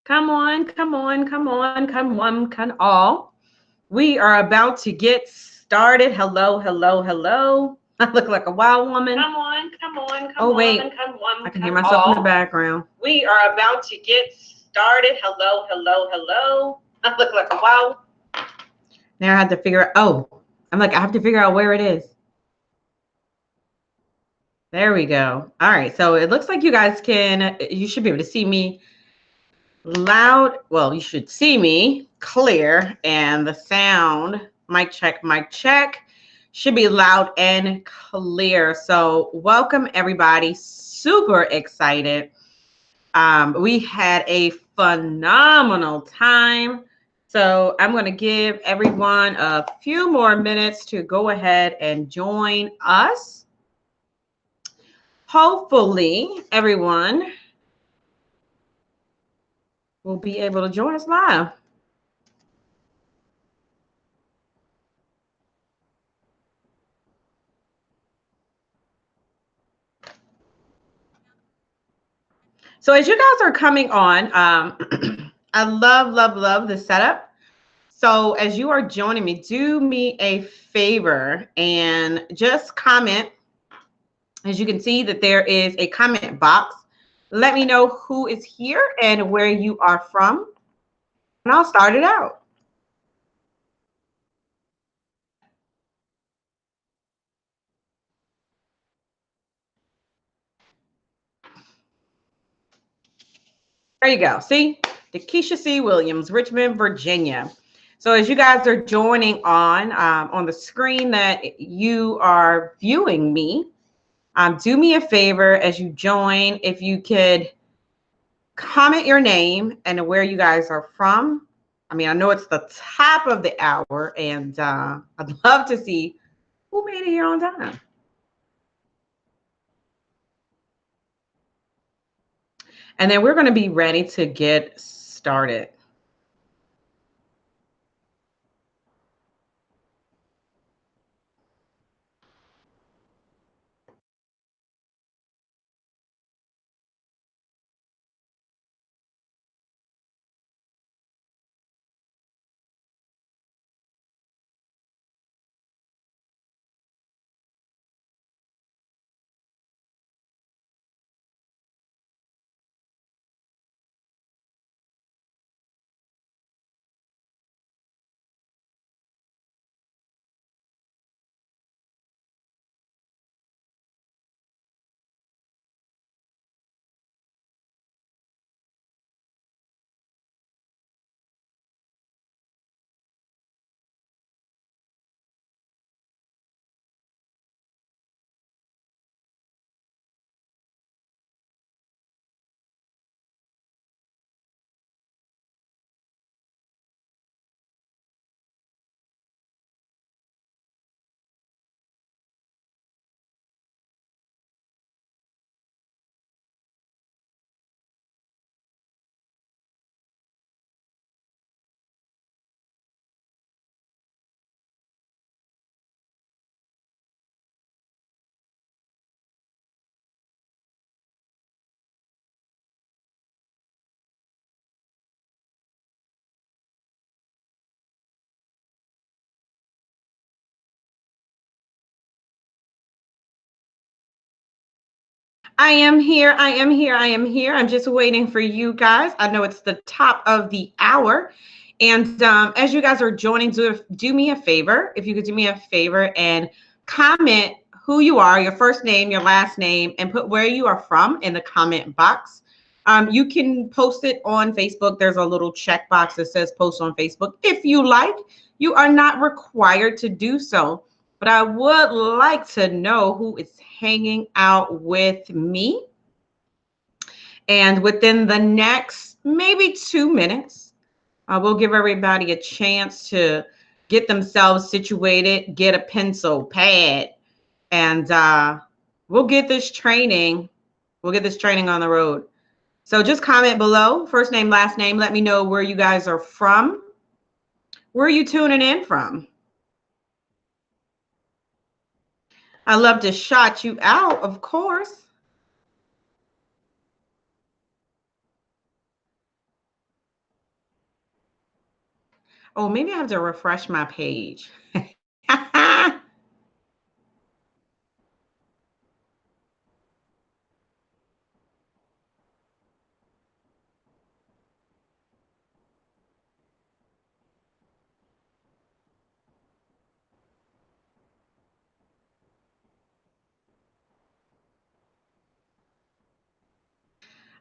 Come on, come on, come on, come on, come all. We are about to get started. Hello, hello, hello. I look like a wild woman. Come on, come on, come Oh, on, wait. come on, I can hear come myself in the all. background. We are about to get started. Hello, hello, hello. I look like a wild. Now I have to figure out. Oh, I'm like, I have to figure out where it is. There we go. All right. So it looks like you should be able to see me loud. Well, you should see me clear, and the sound, mic check, should be loud and clear. So welcome everybody. Super excited. We had a phenomenal time. So I'm going to give everyone a few more minutes to go ahead and join us. Hopefully everyone will be able to join us live. So as you guys are coming on, I love the setup. So as you are joining me, do me a favor and just comment. As you can see that there is a comment box. Let me know who is here and where you are from, and I'll start it out. There you go. See, DeKesha C. Williams, Richmond, Virginia. So as you guys are joining on the screen that you are viewing me, do me a favor as you join, if you could comment your name and where you guys are from. I mean, I know it's the top of the hour, and I'd love to see who made it here on time. And then we're going to be ready to get started. I am here. I am here. I am here. I'm just waiting for you guys. I know it's the top of the hour. And as you guys are joining, do me a favor. If you could do me a favor and comment who you are, your first name, your last name, and put where you are from in the comment box. You can post it on Facebook. There's a little checkbox that says post on Facebook. If you like, you are not required to do so. But I would like to know who is hanging out with me. And within the next maybe 2 minutes, we'll give everybody a chance to get themselves situated, get a pencil, pad, and we'll get this training. We'll get this training on the road. So just comment below, first name, last name. Let me know where you guys are from. Where are you tuning in from? I love to shout you out, of course. Oh, maybe I have to refresh my page.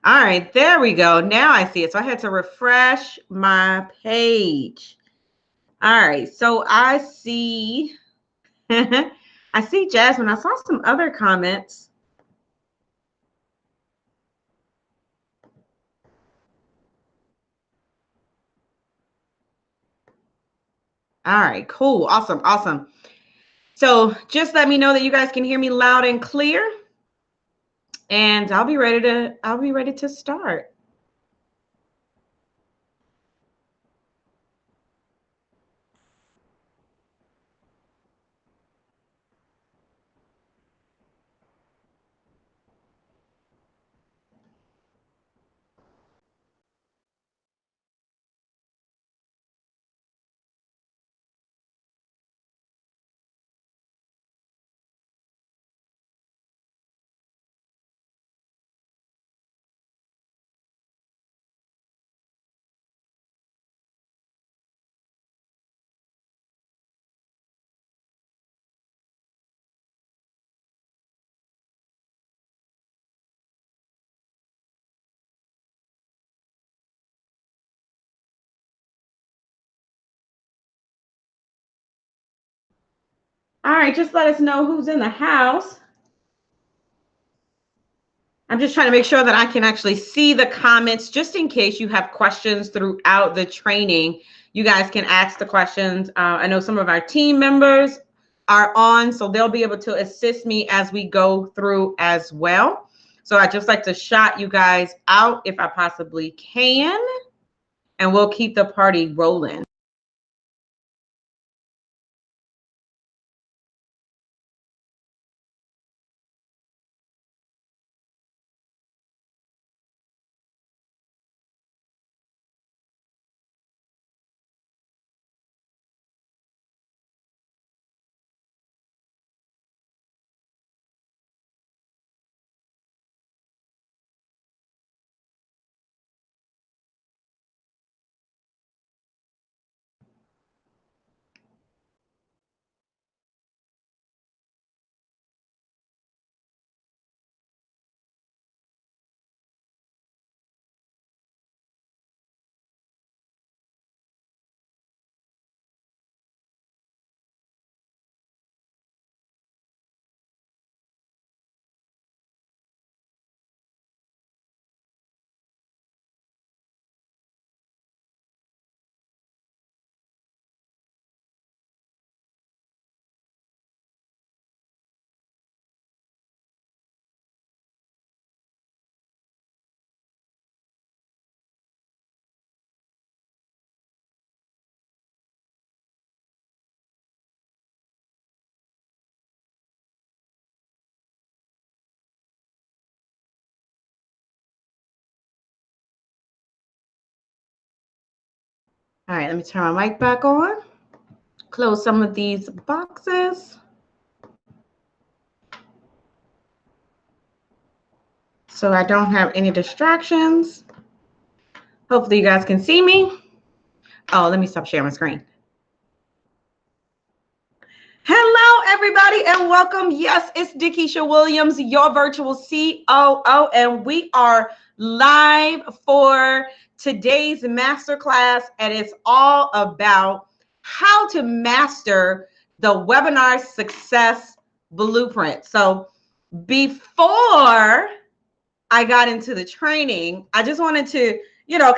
All right, there we go. Now I see it. So I had to refresh my page. All right, so I see, I see Jasmine. I saw some other comments. All right, cool, awesome, awesome. So just let me know that you guys can hear me loud and clear, and I'll be ready to start. All right, just let us know who's in the house. I'm just trying to make sure that I can actually see the comments, just in case you have questions throughout the training. You guys can ask the questions. I know some of our team members are on, so they'll be able to assist me as we go through as well. So I just like to shout you guys out if I possibly can, and we'll keep the party rolling. All right, let me turn my mic back on. Close some of these boxes so I don't have any distractions. Hopefully you guys can see me. Oh, let me stop sharing my screen. Hello, everybody, and welcome. Yes, it's DeKesha Williams, your virtual COO, and we are live for today's masterclass, and it's all about how to master the webinar success blueprint. So before I got into the training, I just wanted to,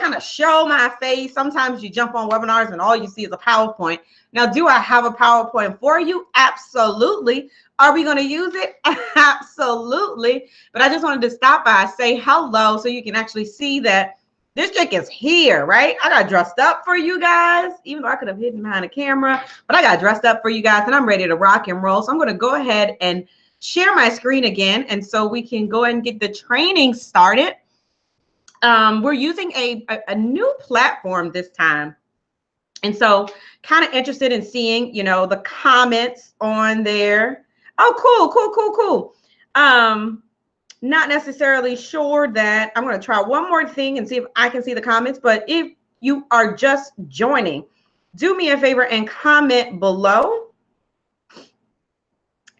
kind of show my face. Sometimes you jump on webinars and all you see is a PowerPoint. Now, do I have a PowerPoint for you? Absolutely. Are we going to use it? Absolutely. But I just wanted to stop by, say hello, so you can actually see that this chick is here, right? I got dressed up for you guys, even though I could have hidden behind a camera, but I got dressed up for you guys and I'm ready to rock and roll. So I'm going to go ahead and share my screen again, and so we can go ahead and get the training started. We're using a new platform this time. And so kind of interested in seeing, the comments on there. Oh, cool. Not necessarily sure that I'm going to try one more thing and see if I can see the comments. But if you are just joining, do me a favor and comment below.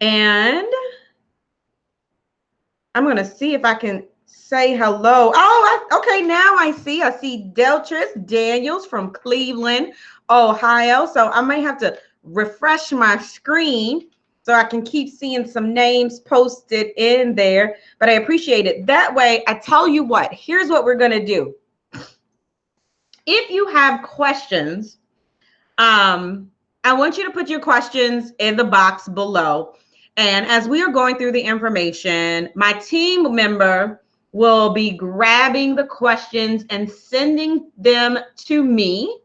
And I'm going to see if I can say hello. Oh, okay. Now I see Deltris Daniels from Cleveland, Ohio. So I might have to refresh my screen so I can keep seeing some names posted in there. But I appreciate it. That way, I tell you what, here's what we're going to do. If you have questions, I want you to put your questions in the box below. And as we are going through the information, my team member will be grabbing the questions and sending them to me.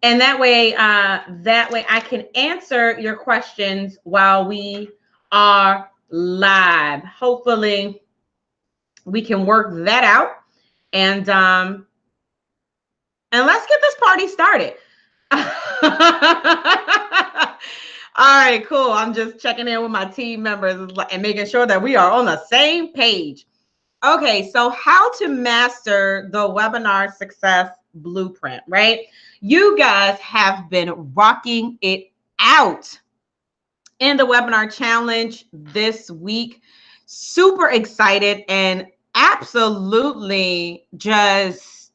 And that way I can answer your questions while we are live. Hopefully we can work that out. And let's get this party started. All right, cool. I'm just checking in with my team members and making sure that we are on the same page. Okay, so how to master the webinar success blueprint, right? You guys have been rocking it out in the webinar challenge this week. Super excited and absolutely just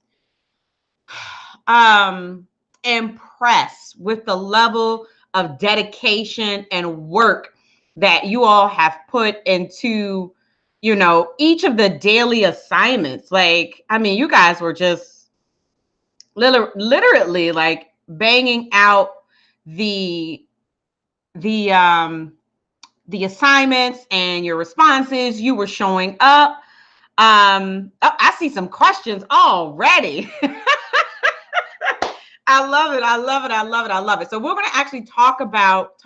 impressed with the level of dedication and work that you all have put into, each of the daily assignments. Like, I mean, you guys were just literally like banging out the assignments and your responses. You were showing up. I see some questions already. I love it. So we're going to actually talk about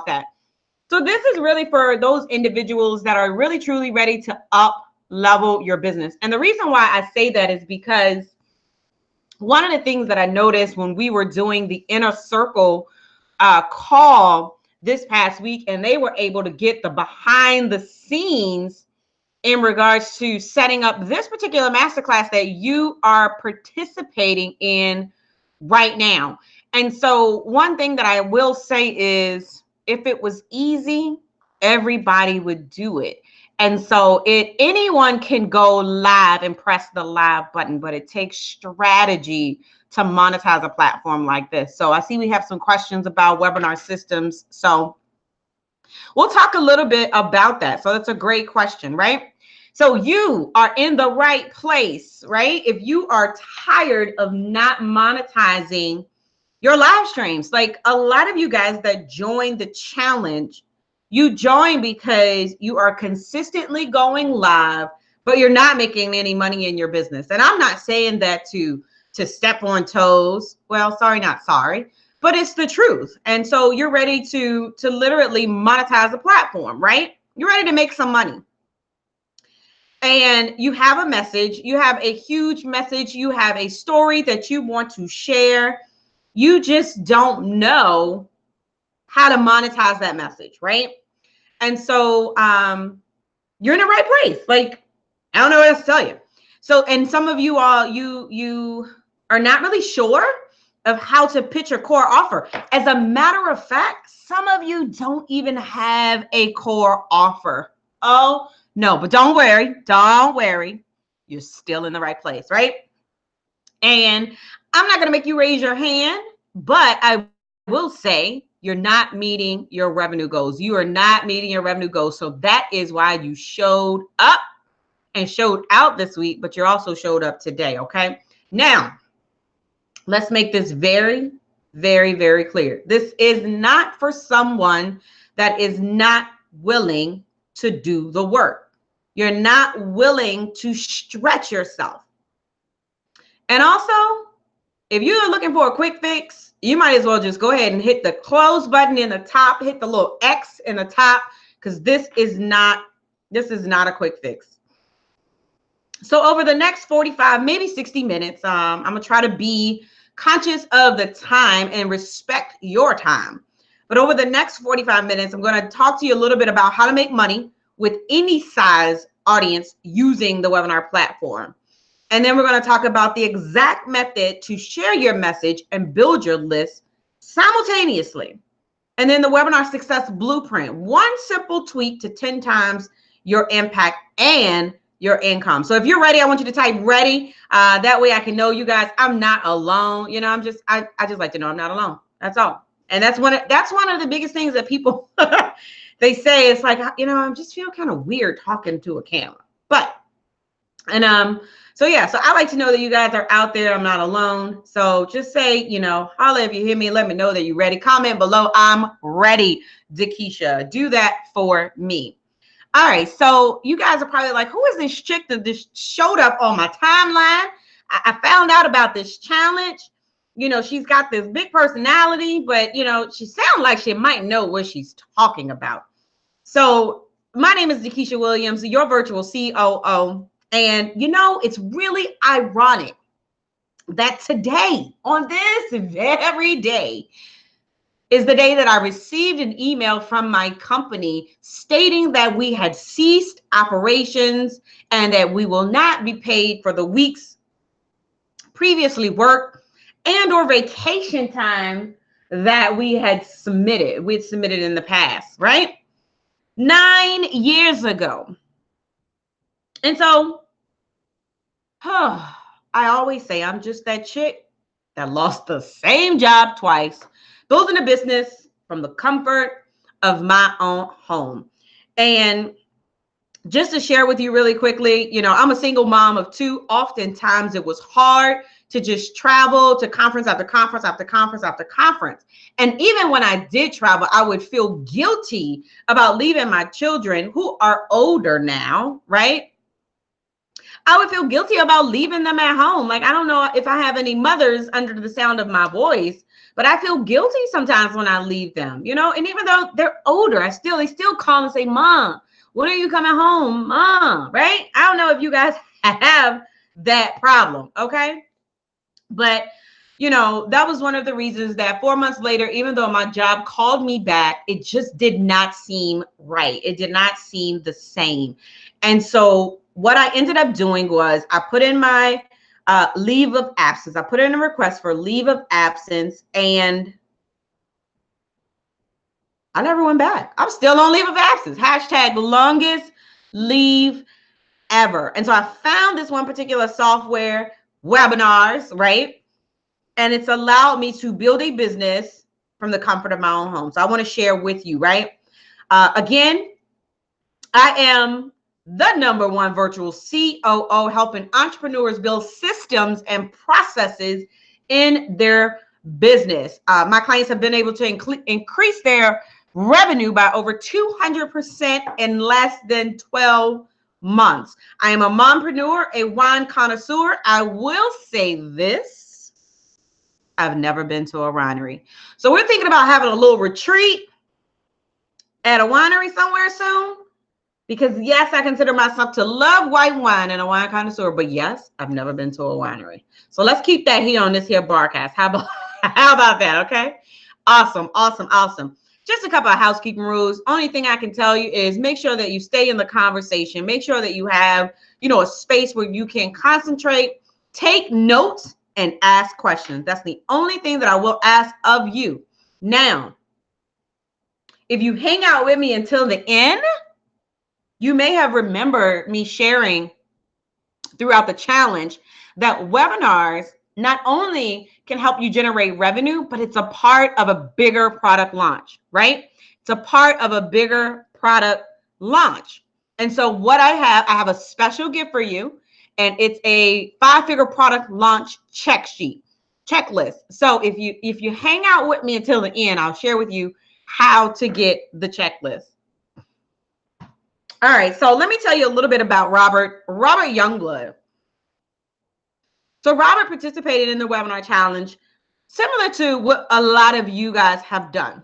that. So this is really for those individuals that are really truly ready to up level your business. And the reason why I say that is because one of the things that I noticed when we were doing the inner circle call this past week, and they were able to get the behind the scenes in regards to setting up this particular masterclass that you are participating in right now. And so one thing that I will say is, if it was easy, everybody would do it. And so anyone can go live and press the live button, but it takes strategy to monetize a platform like this. So I see we have some questions about webinar systems. So we'll talk a little bit about that. So that's a great question, right? So you are in the right place, right? If you are tired of not monetizing your live streams, like a lot of you guys that joined the challenge, you join because you are consistently going live, but you're not making any money in your business. And I'm not saying that to step on toes. Well, not sorry, but it's the truth. And so you're ready to literally monetize a platform, right? You're ready to make some money. And you have a message, you have a huge message, you have a story that you want to share. You just don't know how to monetize that message, right? And so you're in the right place. Like, I don't know what else to tell you. So, and some of you all, you are not really sure of how to pitch your core offer. As a matter of fact, some of you don't even have a core offer. Oh, no, but don't worry. You're still in the right place, right? And I'm not going to make you raise your hand, but I will say you're not meeting your revenue goals. You are not meeting your revenue goals. So that is why you showed up and showed out this week, but you also showed up today, okay? Now, let's make this very, very, very clear. This is not for someone that is not willing to do the work. You're not willing to stretch yourself. And also, if you're looking for a quick fix, you might as well just go ahead and hit the close button in the top, hit the little X in the top, because this is not a quick fix. So over the next 45, maybe 60 minutes, I'm gonna try to be conscious of the time and respect your time. But over the next 45 minutes, I'm going to talk to you a little bit about how to make money with any size audience using the webinar platform. And then we're going to talk about the exact method to share your message and build your list simultaneously. And then the webinar success blueprint, one simple tweak to 10 times your impact and your income. So if you're ready, I want you to type ready. That way I can know you guys, I'm not alone. You know, I just like to know I'm not alone. That's all. And that's one of the biggest things that people, they say. It's like, you know, I just feel kind of weird talking to a camera. So yeah, so I like to know that you guys are out there. I'm not alone. So just say, you know, holla if you hear me, let me know that you're ready. Comment below, I'm ready, DeKesha. Do that for me. All right, so you guys are probably like, who is this chick that just showed up on my timeline? I found out about this challenge. You know, she's got this big personality, but, you know, she sounds like she might know what she's talking about. So my name is DeKesha Williams, your virtual COO. And, you know, it's really ironic that today, on this very day, is the day that I received an email from my company stating that we had ceased operations and that we will not be paid for the weeks previously worked and or vacation time that we had submitted. We had submitted in the past, right? 9 years ago. And so, I always say I'm just that chick that lost the same job twice, building a business from the comfort of my own home. And just to share with you really quickly, you know, I'm a single mom of two. Oftentimes it was hard to just travel to conference after conference after conference after conference. And even when I did travel, I would feel guilty about leaving my children who are older now, right? I would feel guilty about leaving them at home. Like, I don't know if I have any mothers under the sound of my voice, but I feel guilty sometimes when I leave them, you know, and even though they're older, they still call and say, Mom, when are you coming home, Mom? Right? I don't know if you guys have that problem. Okay. But, you know, that was one of the reasons that 4 months later, even though my job called me back, it just did not seem right. It did not seem the same. And so what I ended up doing was I put in my leave of absence. I put in a request for leave of absence and I never went back. I'm still on leave of absence. Hashtag longest leave ever. And so I found this one particular software, webinars, right? And it's allowed me to build a business from the comfort of my own home. So I want to share with you, right? Again, I am the #1 virtual COO, helping entrepreneurs build systems and processes in their business. My clients have been able to increase their revenue by over 200% in less than 12 months. I am a mompreneur, a wine connoisseur. I will say this. I've never been to a winery. So we're thinking about having a little retreat at a winery somewhere soon. Because yes, I consider myself to love white wine and a wine connoisseur, but yes, I've never been to a winery. So let's keep that here on this here broadcast. How about that? Okay. Awesome. Just a couple of housekeeping rules. Only thing I can tell you is make sure that you stay in the conversation. Make sure that you have, you know, a space where you can concentrate, take notes, and ask questions. That's the only thing that I will ask of you. Now, if you hang out with me until the end, you may have remembered me sharing throughout the challenge that webinars not only can help you generate revenue, but it's a part of a bigger product launch, right? It's a part of a bigger product launch. And so what I have a special gift for you, and it's a 5-figure product launch checklist. So if you hang out with me until the end, I'll share with you how to get the checklist. All right, so let me tell you a little bit about Robert Youngblood. So Robert participated in the webinar challenge, similar to what a lot of you guys have done.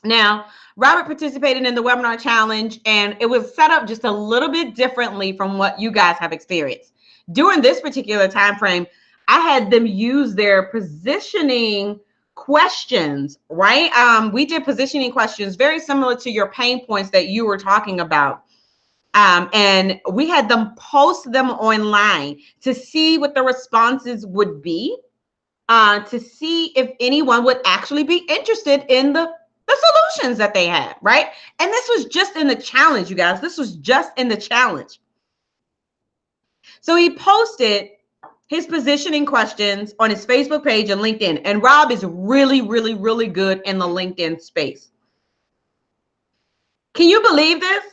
Now, Robert participated in the webinar challenge, and it was set up just a little bit differently from what you guys have experienced. During this particular time frame, I had them use their positioning questions, right? We did positioning questions very similar to your pain points that you were talking about. And we had them post them online to see what the responses would be, to see if anyone would actually be interested in the solutions that they had, right? And this was just in the challenge, you guys. This was just in the challenge. So he posted his positioning questions on his Facebook page and LinkedIn. And Rob is really, really, really good in the LinkedIn space. Can you believe this?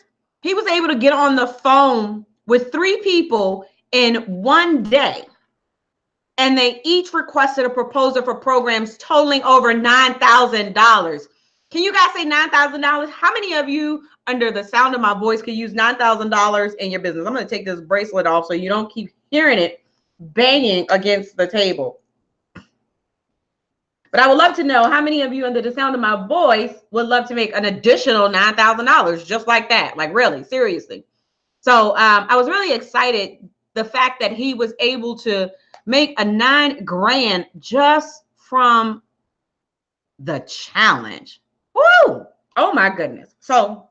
He was able to get on the phone with 3 people in one day. And they each requested a proposal for programs totaling over $9,000. Can you guys say $9,000? How many of you under the sound of my voice could use $9,000 in your business? I'm going to take this bracelet off so you don't keep hearing it banging against the table. But I would love to know how many of you under the sound of my voice would love to make an additional $9,000 just like that. Like really, seriously. So I was really excited the fact that he was able to make a $9 grand just from the challenge. Woo! Oh my goodness. So,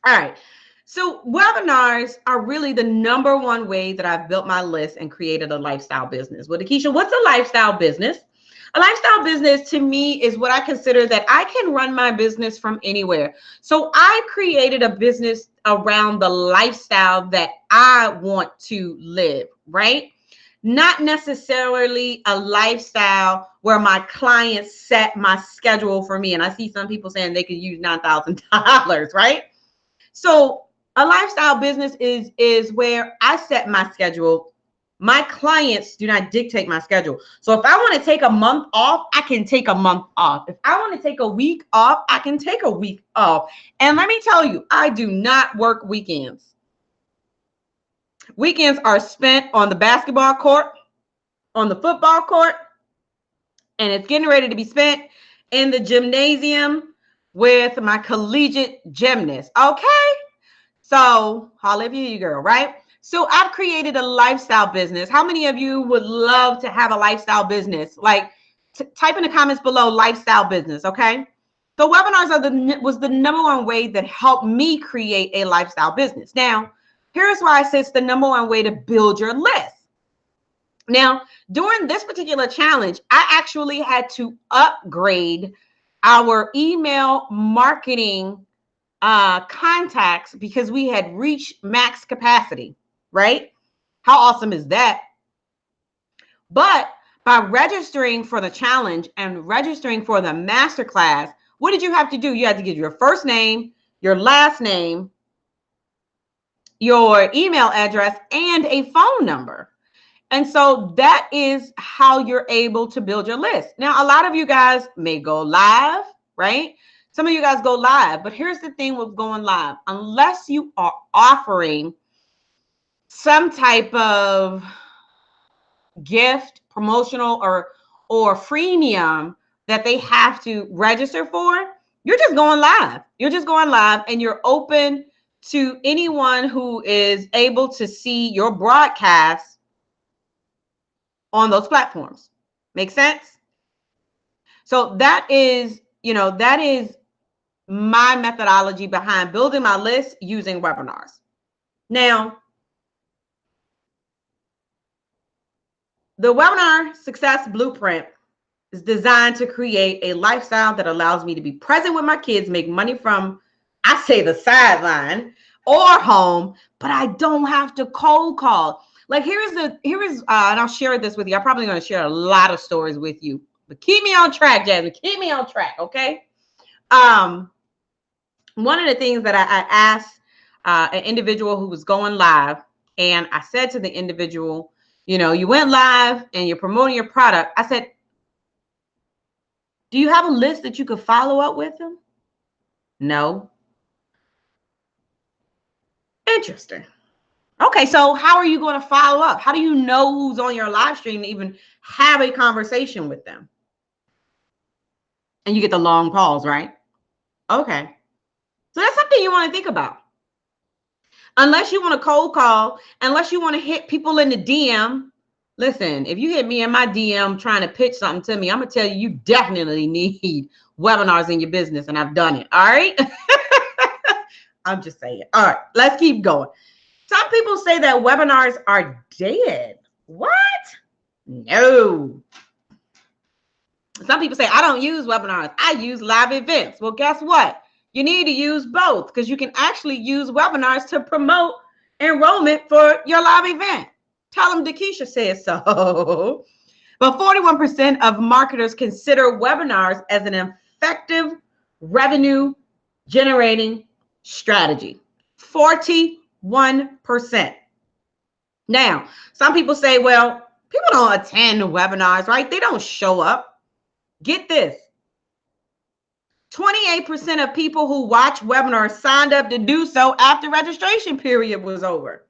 all right. So webinars are really the number one way that I've built my list and created a lifestyle business. Well, DeKesha, what's a lifestyle business? A lifestyle business to me is what I consider that I can run my business from anywhere. So I created a business around the lifestyle that I want to live, right? Not necessarily a lifestyle where my clients set my schedule for me. And I see some people saying they could use $9,000, right? So a lifestyle business is where I set my schedule. My clients do not dictate my schedule. So if I want to take a month off, I can take a month off. If I want to take a week off, I can take a week off. And let me tell you, I do not work weekends. Weekends are spent on the basketball court, on the football court, and it's getting ready to be spent in the gymnasium with my collegiate gymnast. Okay? So, holla if you girl, right? So I've created a lifestyle business. How many of you would love to have a lifestyle business? Like type in the comments below lifestyle business, okay? So webinars was the number one way that helped me create a lifestyle business. Now, here's why I say it's the number one way to build your list. Now, during this particular challenge, I actually had to upgrade our email marketing contacts because we had reached max capacity, right? How awesome is that? But by registering for the challenge and registering for the masterclass, what did you have to do? You had to give your first name, your last name, your email address, and a phone number. And so that is how you're able to build your list. Now, a lot of you guys may go live, right? Some of you guys go live, but here's the thing with going live. Unless you are offering some type of gift, promotional or freemium that they have to register for, you're just going live. You're just going live and you're open to anyone who is able to see your broadcast on those platforms. Make sense? So that is, that is my methodology behind building my list using webinars. Now, the webinar success blueprint is designed to create a lifestyle that allows me to be present with my kids, make money from, I say, the sideline or home, but I don't have to cold call. Like here is, and I'll share this with you. I'm probably going to share a lot of stories with you, but keep me on track, Jasmine. Keep me on track, okay? One of the things that I asked an individual who was going live, and I said to the individual, you went live and you're promoting your product. I said, do you have a list that you could follow up with them? No. Interesting. Okay, so how are you going to follow up? How do you know who's on your live stream to even have a conversation with them? And you get the long pause, right? Okay. So that's something you want to think about. Unless you want to cold call, unless you want to hit people in the DM, Listen, if you hit me in my DM trying to pitch something to me, I'm going to tell you, you definitely need webinars in your business, and I've done it. All right. I'm just saying. All right, let's keep going. Some people say that webinars are dead. What? No. Some people say, I don't use webinars. I use live events. Well, guess what? You need to use both, because you can actually use webinars to promote enrollment for your live event. Tell them DeKesha says so. But 41% of marketers consider webinars as an effective revenue generating strategy. 41%. Now, some people say, well, people don't attend webinars, right? They don't show up. Get this. 28% of people who watch webinars signed up to do so after registration period was over.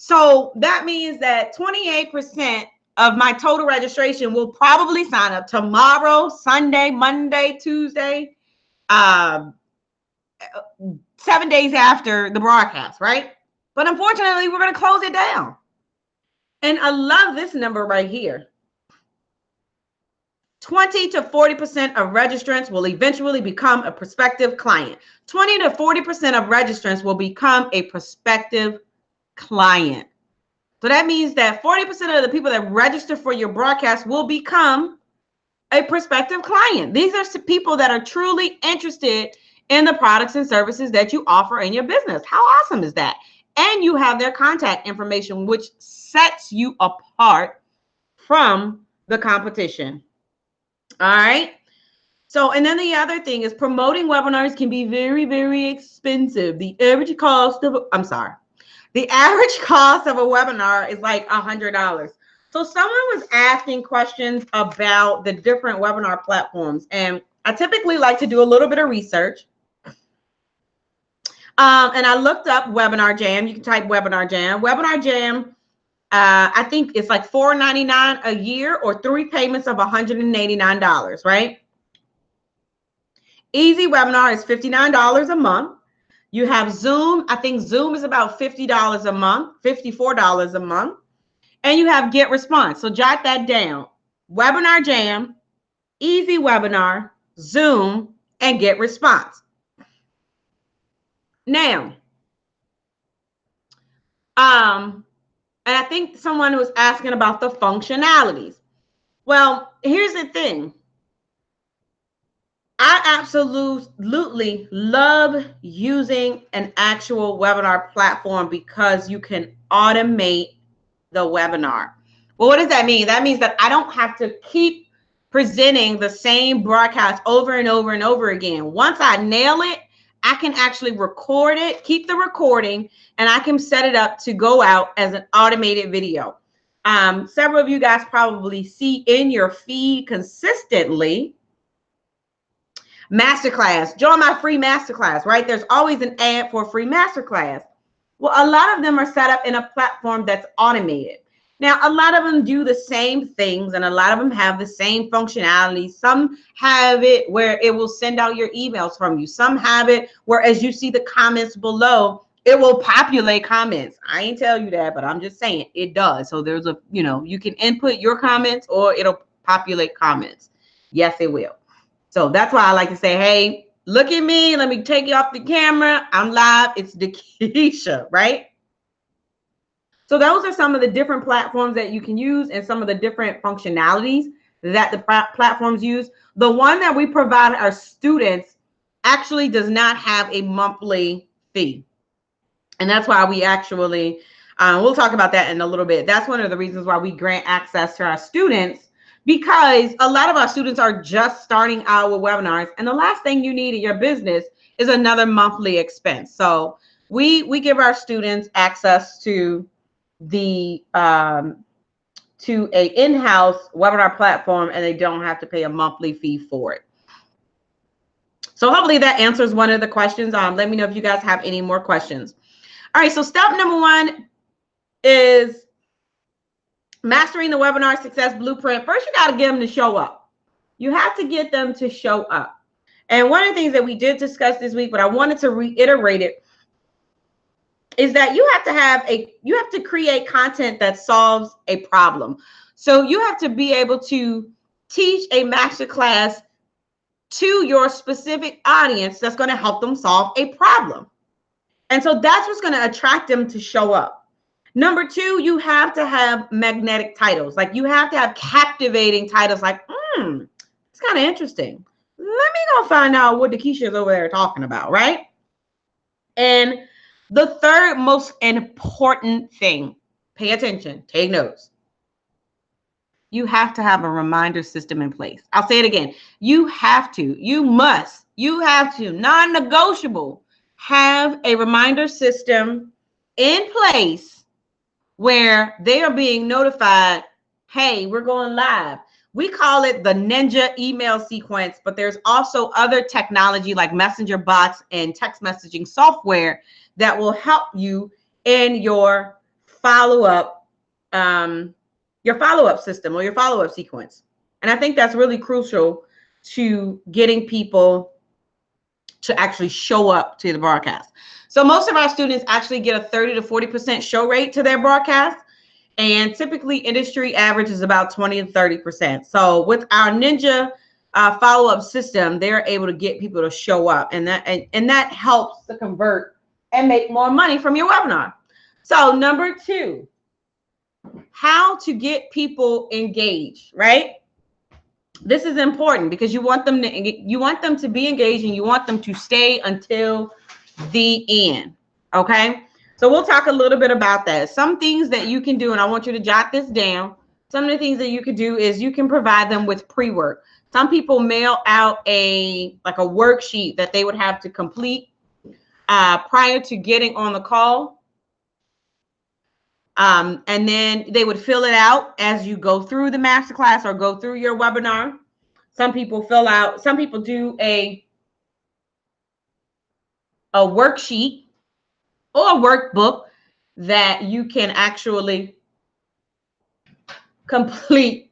So that means that 28% of my total registration will probably sign up tomorrow, Sunday, Monday, Tuesday, 7 days after the broadcast, right? But unfortunately, we're going to close it down. And I love this number right here. 20 to 40% of registrants will eventually become a prospective client. 20 to 40% of registrants will become a prospective client. So that means that 40% of the people that register for your broadcast will become a prospective client. These are people that are truly interested in the products and services that you offer in your business. How awesome is that? And you have their contact information, which sets you apart from the competition. All right. So, and then the other thing is promoting webinars can be very, very expensive. The average cost of a webinar is like $100. So someone was asking questions about the different webinar platforms, and I typically like to do a little bit of research. And I looked up Webinar Jam. You can type Webinar Jam. Webinar Jam, I think it's like $4.99 a year or 3 payments of $189, right? Easy Webinar is $59 a month. You have Zoom. I think Zoom is about $50 a month, $54 a month. And you have Get Response. So jot that down. Webinar Jam, Easy Webinar, Zoom, and Get Response. Now, and I think someone was asking about the functionalities. Well, here's the thing. I absolutely love using an actual webinar platform because you can automate the webinar. Well, what does that mean? That means that I don't have to keep presenting the same broadcast over and over and over again. Once I nail it, I can actually record it, keep the recording, and I can set it up to go out as an automated video. Several of you guys probably see in your feed consistently masterclass. Join my free masterclass, right? There's always an ad for a free masterclass. Well, a lot of them are set up in a platform that's automated. Now, a lot of them do the same things, and a lot of them have the same functionality. Some have it where it will send out your emails from you. Some have it where, as you see the comments below, it will populate comments. I ain't tell you that, but I'm just saying it does. So there's you can input your comments or it'll populate comments. Yes, it will. So that's why I like to say, hey, look at me. Let me take you off the camera. I'm live. It's DeKesha, right? So those are some of the different platforms that you can use and some of the different functionalities that the platforms use. The one that we provide our students actually does not have a monthly fee. And that's why we actually, we'll talk about that in a little bit. That's one of the reasons why we grant access to our students, because a lot of our students are just starting out with webinars. And the last thing you need in your business is another monthly expense. So we give our students access to the to a in-house webinar platform, and they don't have to pay a monthly fee for it. So hopefully that answers one of the questions. Let me know if you guys have any more questions. All right, so step number 1 is mastering the webinar success blueprint. First, you got to get them to show up. You have to get them to show up. And one of the things that we did discuss this week, but I wanted to reiterate it, is that you have to create content that solves a problem. So you have to be able to teach a masterclass to your specific audience that's going to help them solve a problem. And so that's what's going to attract them to show up. Number two, you have to have magnetic titles. Like you have to have captivating titles like, it's kind of interesting. Let me go find out what DeKesha is over there talking about, right? And the third most important thing, pay attention, take notes. You have to have a reminder system in place. I'll say it again. You have to, non-negotiable, have a reminder system in place where they are being notified, hey, we're going live. We call it the ninja email sequence, but there's also other technology like messenger bots and text messaging software that will help you in your follow-up system or your follow-up sequence. And I think that's really crucial to getting people to actually show up to the broadcast. So most of our students actually get a 30 to 40% show rate to their broadcast. And typically industry average is about 20 to 30%. So with our ninja follow-up system, they're able to get people to show up, and that helps to convert and make more money from your webinar. So number two, how to get people engaged, right? This is important because you want them to be engaged and you want them to stay until the end. Okay. So we'll talk a little bit about that. Some things that you can do, and I want you to jot this down. Some of the things that you could do is you can provide them with pre-work. Some people mail out a worksheet that they would have to complete prior to getting on the call. And then they would fill it out as you go through the masterclass or go through your webinar. Some people do a worksheet or a workbook that you can actually complete.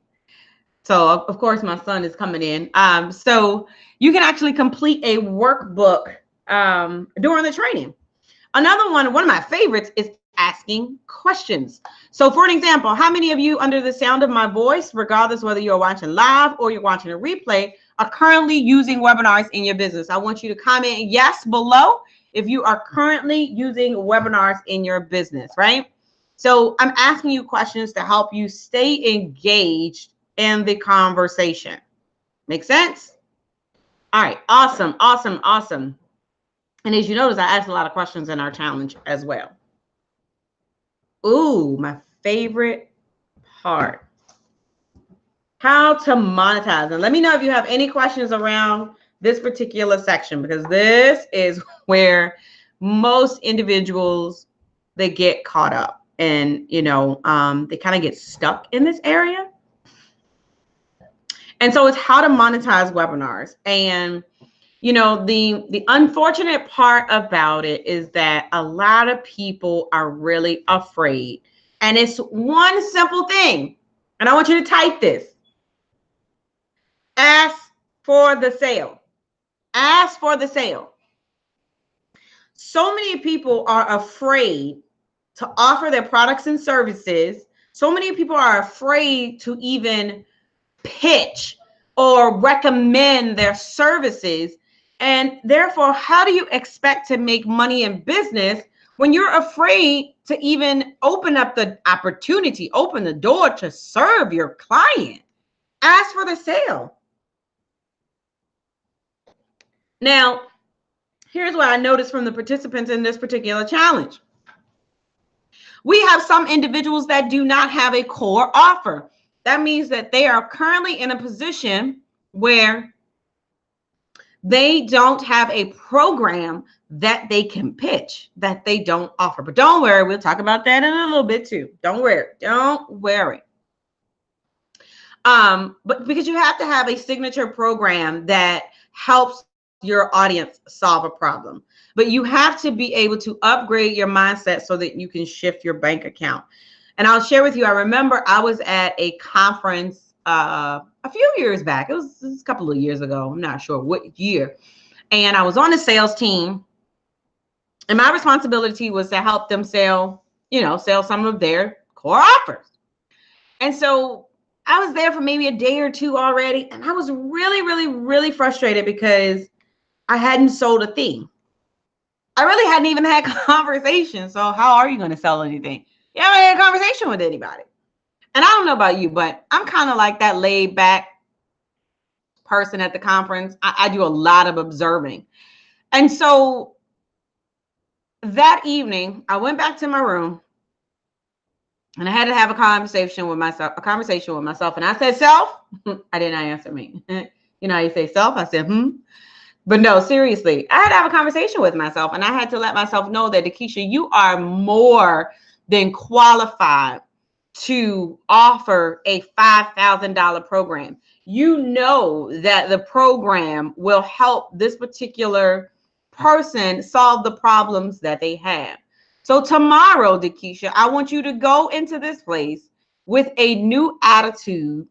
So of course my son is coming in. So you can actually complete a workbook during the training. Another one of my favorites is asking questions. So for an example, how many of you under the sound of my voice, regardless whether you're watching live or you're watching a replay, are currently using webinars in your business? I want you to comment yes below if you are currently using webinars in your business, right? So I'm asking you questions to help you stay engaged in the conversation. Make sense? All right, awesome, awesome, awesome. And as you notice, I asked a lot of questions in our challenge as well. Ooh, my favorite part. How to monetize. And let me know if you have any questions around this particular section, because this is where most individuals, they get caught up and, they kind of get stuck in this area. And so it's how to monetize webinars. And the unfortunate part about it is that a lot of people are really afraid. And it's one simple thing. And I want you to type this. Ask for the sale. Ask for the sale. So many people are afraid to offer their products and services. So many people are afraid to even pitch or recommend their services. And therefore, how do you expect to make money in business when you're afraid to even open up the opportunity, open the door to serve your client? Ask for the sale. Now, here's what I noticed from the participants in this particular challenge. We have some individuals that do not have a core offer. That means that they are currently in a position where they don't have a program that they can pitch, that they don't offer. But don't worry, we'll talk about that in a little bit too. Don't worry. But because you have to have a signature program that helps your audience solve a problem. But you have to be able to upgrade your mindset so that you can shift your bank account. And I'll share with you, I remember I was at a conference a few years back. It was a couple of years ago. I'm not sure what year. And I was on the sales team. And my responsibility was to help them sell some of their core offers. And so I was there for maybe a day or two already. And I was really, really, really frustrated because I hadn't sold a thing. I really hadn't even had conversation. So how are you going to sell anything? You haven't had a conversation with anybody. And I don't know about you, but I'm kind of like that laid back person at the conference. I do a lot of observing. And so that evening, I went back to my room and I had to have a conversation with myself. And I said, self, I did not answer me. You know how you say self? I said, But no, seriously, I had to have a conversation with myself, and I had to let myself know that, DeKesha, you are more than qualified to offer a $5,000 program. You know that the program will help this particular person solve the problems that they have. So tomorrow, DeKesha, I want you to go into this place with a new attitude.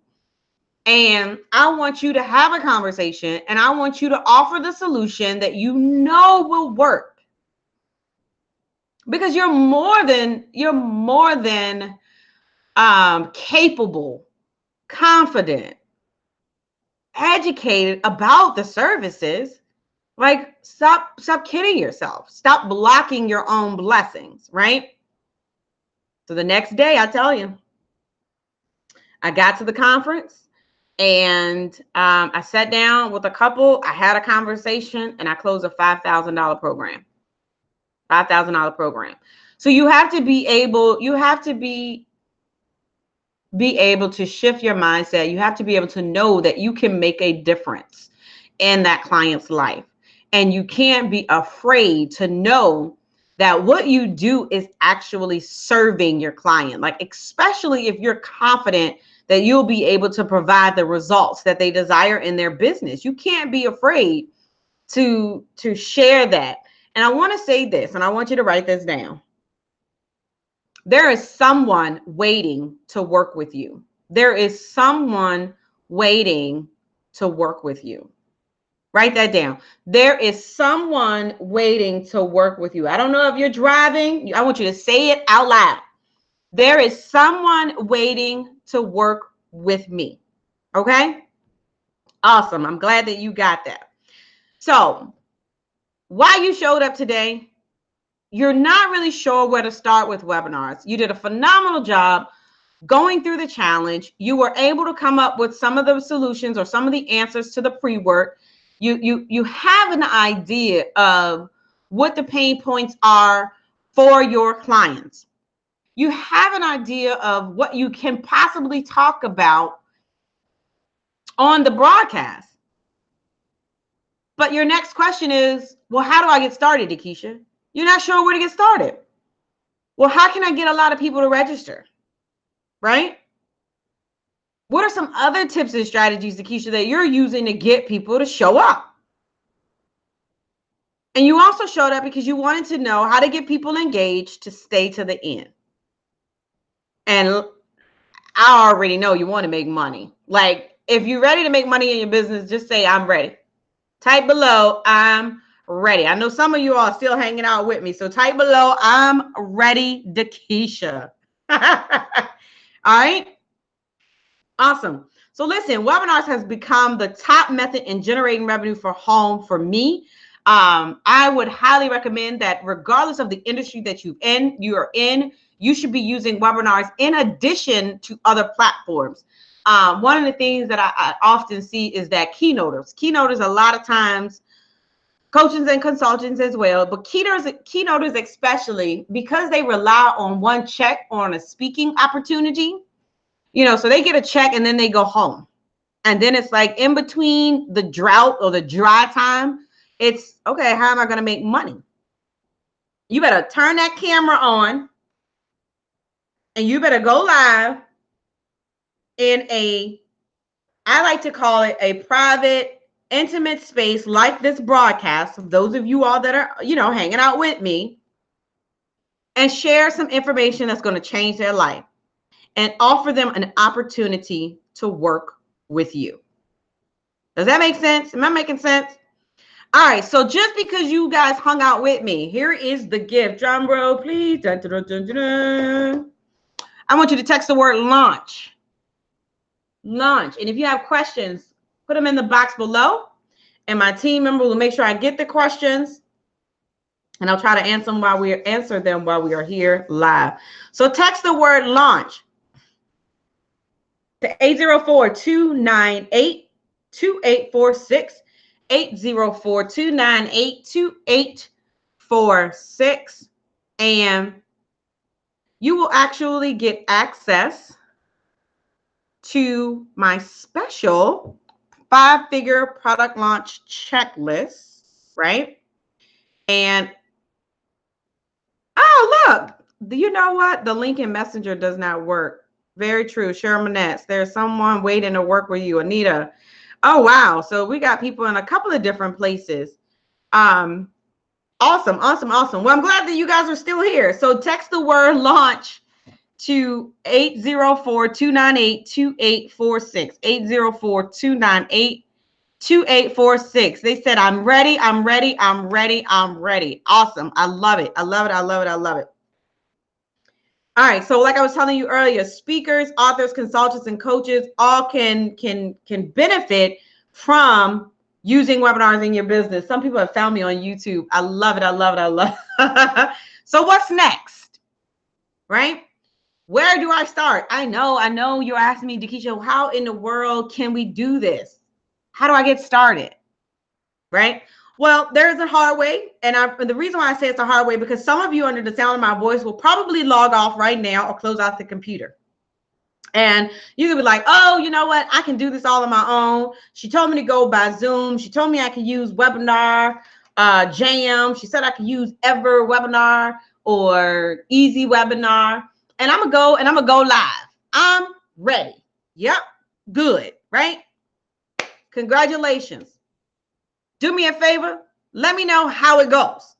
And I want you to have a conversation, and I want you to offer the solution that you know will work. Because you're more than capable, confident, educated about the services. Like, stop kidding yourself. Stop blocking your own blessings, right? So the next day, I tell you, I got to the conference. And I sat down with a couple. I had a conversation, and I closed a $5,000 program. $5,000 program. So you have to be able. You have to be able to shift your mindset. You have to be able to know that you can make a difference in that client's life, and you can't be afraid to know that what you do is actually serving your client. Like, especially if you're confident that you'll be able to provide the results that they desire in their business. You can't be afraid to share that. And I want to say this, and I want you to write this down. There is someone waiting to work with you. There is someone waiting to work with you. Write that down. There is someone waiting to work with you. I don't know if you're driving. I want you to say it out loud. There is someone waiting to work with me. Okay? Awesome. I'm glad that you got that. So, why you showed up today, you're not really sure where to start with webinars. You did a phenomenal job going through the challenge. You were able to come up with some of the solutions or some of the answers to the pre-work. You have an idea of what the pain points are for your clients. You have an idea of what you can possibly talk about on the broadcast. But your next question is, well, how do I get started, DeKesha? You're not sure where to get started. Well, how can I get a lot of people to register? Right? What are some other tips and strategies, DeKesha, that you're using to get people to show up? And you also showed up because you wanted to know how to get people engaged to stay to the end. And I already know you want to make money. Like, if you're ready to make money in your business, just say, I'm ready. Type below, I'm ready. I know some of you are still hanging out with me. So type below, I'm ready, DeKesha. All right. Awesome. So listen, webinars has become the top method in generating revenue for home for me. I would highly recommend that regardless of the industry that you are in, you should be using webinars in addition to other platforms. One of the things that I often see is that keynoters a lot of times, coaches and consultants as well, but keynoters especially, because they rely on one check on a speaking opportunity, so they get a check and then they go home. And then it's like in between the drought or the dry time, it's okay, how am I going to make money? You better turn that camera on and you better go live in I like to call it a private, intimate space like this broadcast. Those of you all that are, hanging out with me, and share some information that's going to change their life and offer them an opportunity to work with you. Does that make sense? Am I making sense? All right, so just because you guys hung out with me, here is the gift. Drum roll, please. Dun, dun, dun, dun, dun. I want you to text the word launch. Launch. And if you have questions, put them in the box below. And my team member will make sure I get the questions. And I'll try to answer them while we are here live. So text the word launch to 804-298-2846. 804-298-2846. And you will actually get access to my special 5-figure product launch checklist, right? And oh, look, you know what? The link in Messenger does not work. Very true. Cheryl Manette, there's someone waiting to work with you. Anita. Oh, wow. So we got people in a couple of different places. Awesome. Well, I'm glad that you guys are still here. So text the word launch to 804-298-2846. 804-298-2846. They said, I'm ready. Awesome. I love it. All right. So like I was telling you earlier, speakers, authors, consultants, and coaches all can benefit from using webinars in your business. Some people have found me on YouTube. I love it. So what's next? Right? Where do I start? I know you're asking me, DeKesha, how in the world can we do this? How do I get started? Right? Well, there's a hard way. And the reason why I say it's a hard way, because some of you under the sound of my voice will probably log off right now or close out the computer. And you could be like, oh, you know what? I can do this all on my own. She told me to go by Zoom. She told me I could use Webinar Jam. She said I could use Ever Webinar or Easy Webinar. And I'm going to go live. I'm ready. Yep. Good. Right? Congratulations. Do me a favor. Let me know how it goes.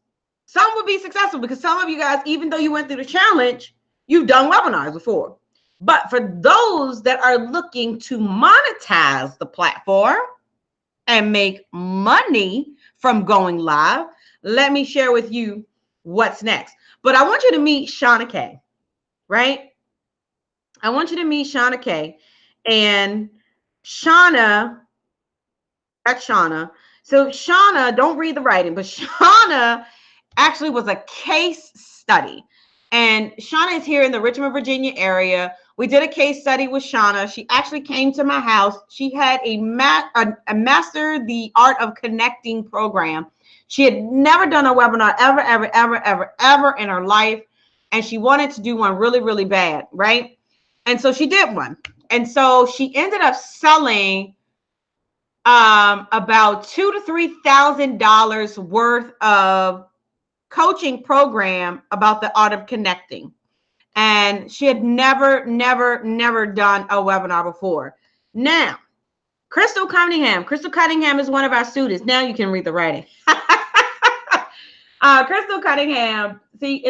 Some will be successful because some of you guys, even though you went through the challenge, you've done webinars before. But for those that are looking to monetize the platform and make money from going live, let me share with you what's next. But I want you to meet Shauna K, right? I want you to meet Shauna K. And Shauna, that's Shauna. So Shauna, don't read the writing, but Shauna actually was a case study. And Shauna is here in the Richmond, Virginia area. We did a case study with Shauna. She actually came to my house. She had a Master the Art of Connecting program. She had never done a webinar ever in her life. And she wanted to do one really, really bad, right? And so she did one. And so she ended up selling about $2,000 to $3,000 worth of coaching program about the art of connecting. And she had never done a webinar before. Now, Crystal Cunningham is one of our students. Now you can read the writing. Crystal Cunningham, see,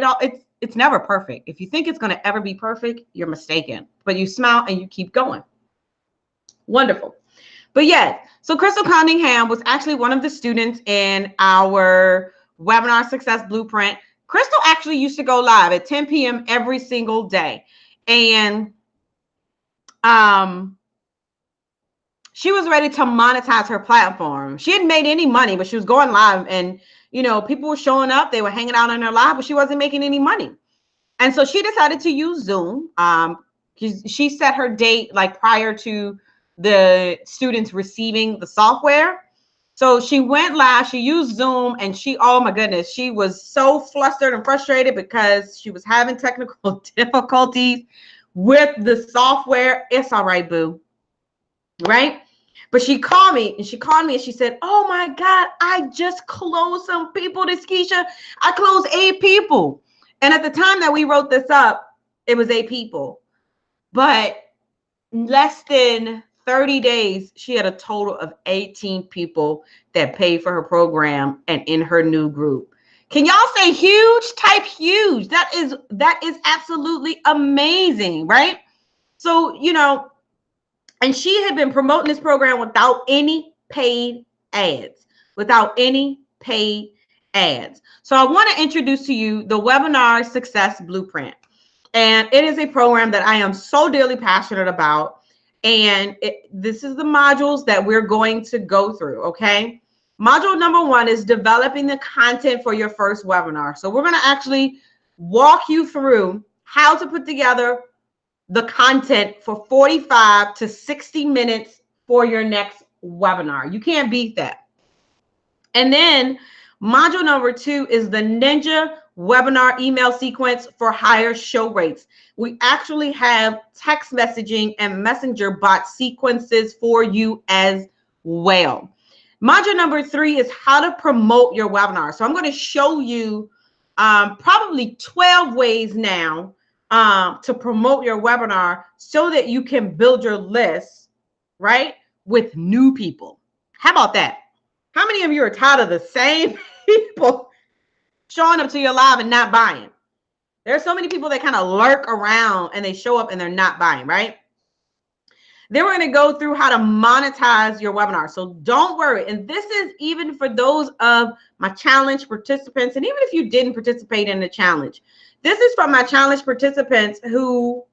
it's never perfect. If you think it's going to ever be perfect, you're mistaken. But you smile and you keep going. Wonderful. But yeah, so Crystal Cunningham was actually one of the students in our Webinar Success Blueprint. Crystal actually used to go live at 10 p.m. every single day. And she was ready to monetize her platform. She hadn't made any money, but she was going live. And, you know, people were showing up. They were hanging out in her live, but she wasn't making any money. And so she decided to use Zoom. She set her date like prior to the students receiving the software. So she went live, she used Zoom, and oh my goodness, she was so flustered and frustrated because she was having technical difficulties with the software. It's all right, boo. Right? But she called me and she said, oh my God, I just closed some people, DeKesha. I closed 8 people. And at the time that we wrote this up, it was 8 people. But less than 30 days, she had a total of 18 people that paid for her program and in her new group. Can y'all say huge? Type huge. That is absolutely amazing, right? So, you know, and she had been promoting this program without any paid ads. without any paid ads. So I want to introduce to you the Webinar Success Blueprint. And it is a program that I am so dearly passionate about. And this is the modules that we're going to go through, okay? Module number 1 is developing the content for your first webinar. So we're going to actually walk you through how to put together the content for 45 to 60 minutes for your next webinar. You can't beat that. And then module number 2 is the Ninja webinar email sequence for higher show rates. We actually have text messaging and messenger bot sequences for you as well. Module number 3 is how to promote your webinar. So I'm going to show you probably 12 ways now to promote your webinar so that you can build your list, right, with new people. How about that? How many of you are tired of the same people showing up to your live and not buying? There are so many people that kind of lurk around and they show up and they're not buying, right? Then we're going to go through how to monetize your webinar. So don't worry. And this is even for those of my challenge participants. And even if you didn't participate in the challenge, this is for my challenge participants who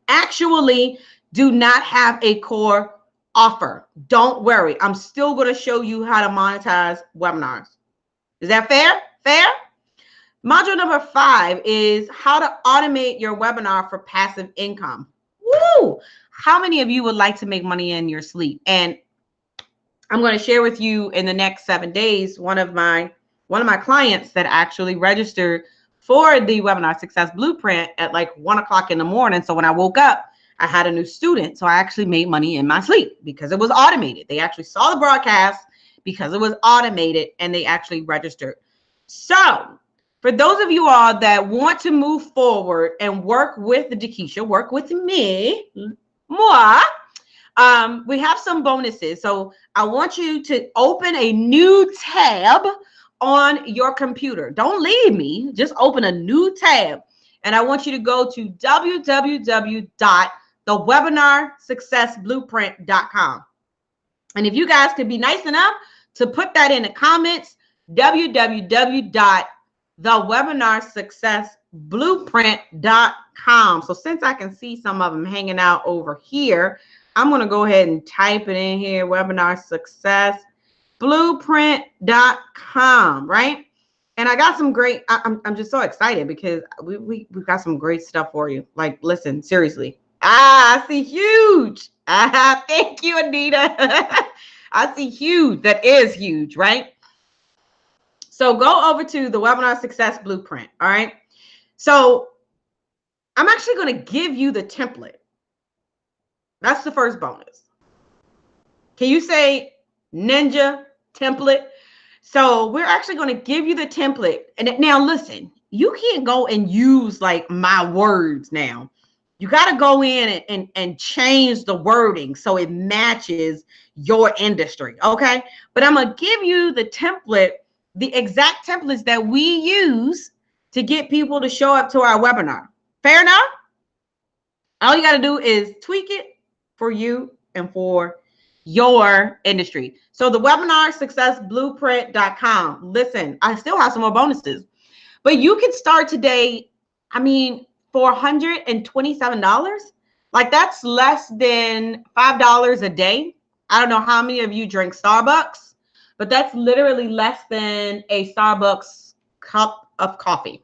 actually do not have a core offer. Don't worry. I'm still going to show you how to monetize webinars. Is that fair? Fair? Module number 5 is how to automate your webinar for passive income. Woo! How many of you would like to make money in your sleep? And I'm going to share with you in the next 7 days, one of my clients that actually registered for the Webinar Success Blueprint at like 1 o'clock in the morning. So when I woke up, I had a new student. So I actually made money in my sleep because it was automated. They actually saw the broadcast because it was automated and they actually registered. So for those of you all that want to move forward and work with the DeKesha, work with me, moi, we have some bonuses. So I want you to open a new tab on your computer. Don't leave me. Just open a new tab. And I want you to go to www.thewebinarsuccessblueprint.com. And if you guys could be nice enough to put that in the comments, www.thewebinarsuccessblueprint.com. So since I can see some of them hanging out over here, I'm going to go ahead and type it in here, webinarsuccessblueprint.com, right? And I got some great, I'm just so excited because we've got some great stuff for you. Like, listen, seriously. I see huge. Thank you, Anita. I see huge. That is huge, right? So go over to the Webinar Success Blueprint, all right? So I'm actually going to give you the template. That's the first bonus. Can you say Ninja template? So we're actually going to give you the template. And now listen, you can't go and use like my words now. You got to go in and change the wording so it matches your industry, okay? But I'm going to give you the template, the exact templates that we use to get people to show up to our webinar. Fair enough? All you got to do is tweak it for you and for your industry. So the webinarsuccessblueprint.com. Listen, I still have some more bonuses, but you can start today. I mean, for $127, like that's less than $5 a day. I don't know how many of you drink Starbucks, but that's literally less than a Starbucks cup of coffee.